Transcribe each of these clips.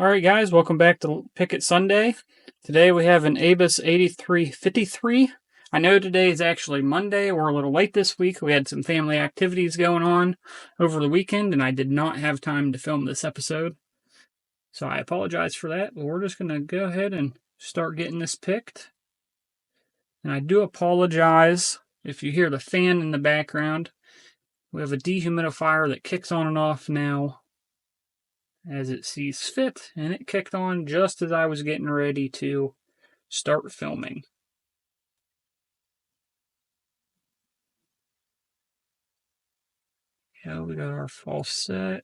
Alright guys, welcome back to Pick It Sunday. Today we have an Abus 8353. I know today is actually Monday. We're a little late this week. We had some family activities going on over the weekend and I did not have time to film this episode. So I apologize for that, but we're just going to go ahead and start getting this picked. And I do apologize if you hear the fan in the background. We have a dehumidifier that kicks on and off now as it sees fit, and it kicked on just as I was getting ready to start filming. Yeah, we got our false set.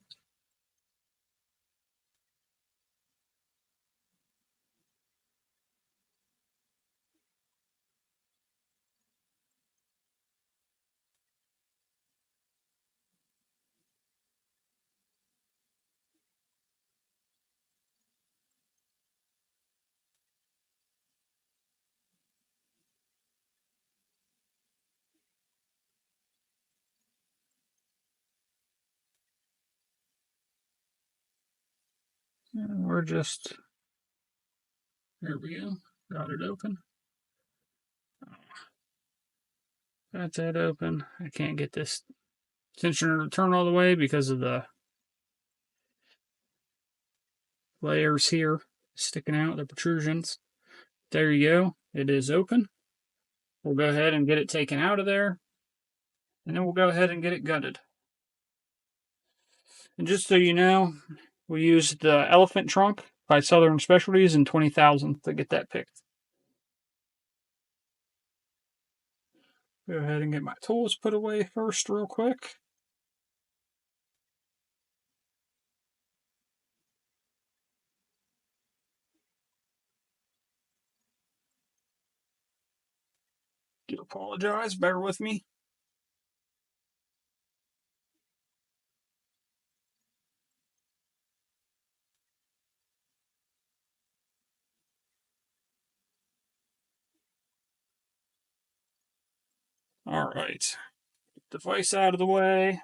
And we're just, there we go, got it open. Got that open. I can't get this tensioner to turn all the way because of the layers here sticking out, the protrusions. There you go. It is open. We'll go ahead and get it taken out of there, and then we'll go ahead and get it gutted. And just so you know, we used the Elephant Trunk by Southern Specialties in 20,000 to get that picked. Go ahead and get my tools put away first real quick. Do apologize, bear with me. All right, device out of the way.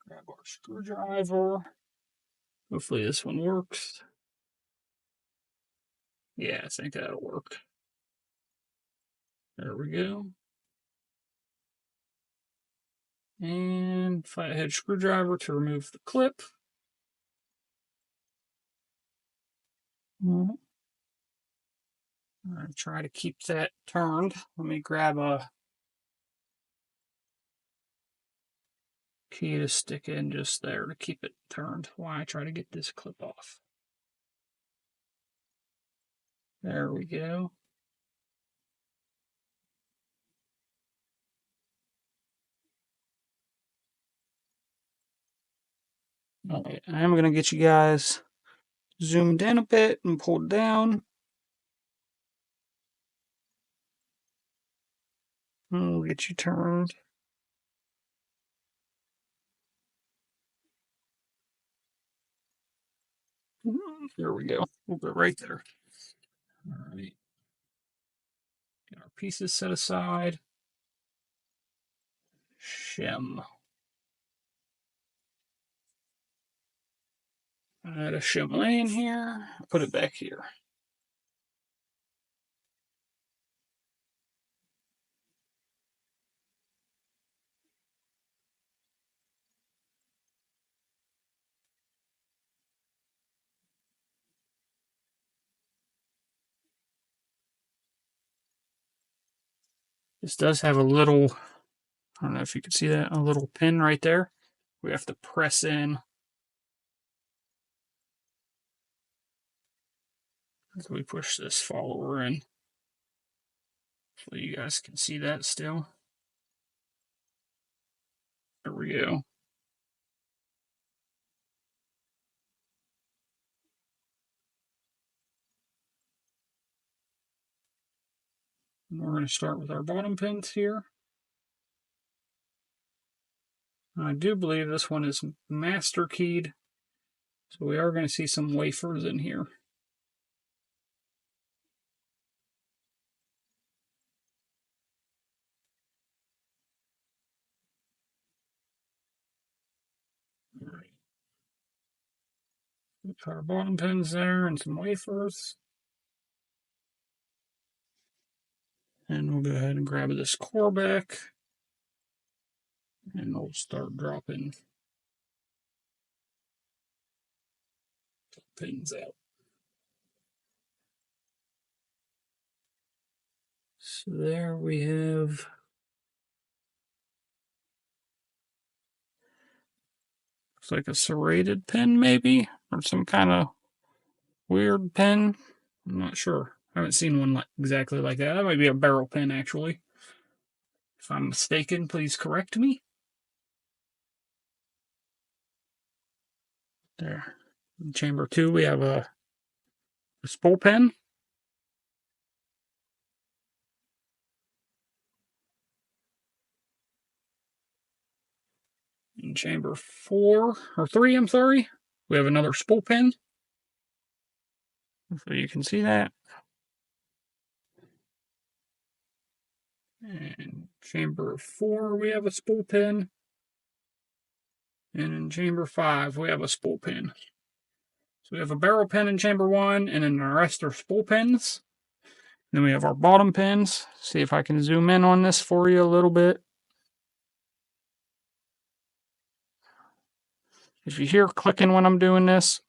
Grab our screwdriver. Hopefully this one works. Yeah, I think that'll work. There we go. And flathead screwdriver to remove the clip. I'm gonna try to keep that turned. Let me grab a key to stick in just there to keep it turned while I try to get this clip off. There we go. All right, I'm gonna get you guys zoomed in a bit and pulled down. And we'll get you turned. There we go. We'll go right there. All right. Get our pieces set aside. Shim. Add a shim lane here. Put it back here. This does have a little, I don't know if you can see that, a little pin right there. We have to press in. As we push this follower in. So you guys can see that still. There we go. And we're going to start with our bottom pins here. And I do believe this one is master keyed. So we are going to see some wafers in here. Put our bottom pins there and some wafers. And we'll go ahead and grab this core back. And we'll start dropping pins out. So there we have looks like a serrated pin maybe, or some kind of weird pin. I'm not sure. I haven't seen one exactly like that. That might be a barrel pin actually. If I'm mistaken, please correct me. There. In chamber 2 we have a spool pin. In chamber 4, or 3, I'm sorry, we have another spool pin. So you can see that. And chamber 4, we have a spool pin. And in chamber 5, we have a spool pin. So we have a barrel pin in chamber 1, and then the rest are spool pins. Then we have our bottom pins. See if I can zoom in on this for you a little bit. If you hear clicking when I'm doing this,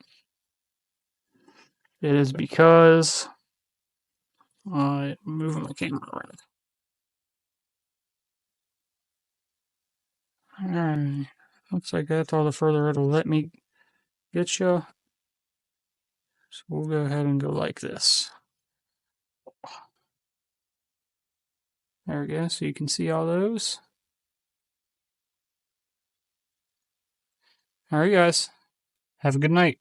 it is because I'm moving my camera around. Alright, looks like that's all the further it'll let me get you. So we'll go ahead and go like this. There we go, so you can see all those. Alright guys, have a good night.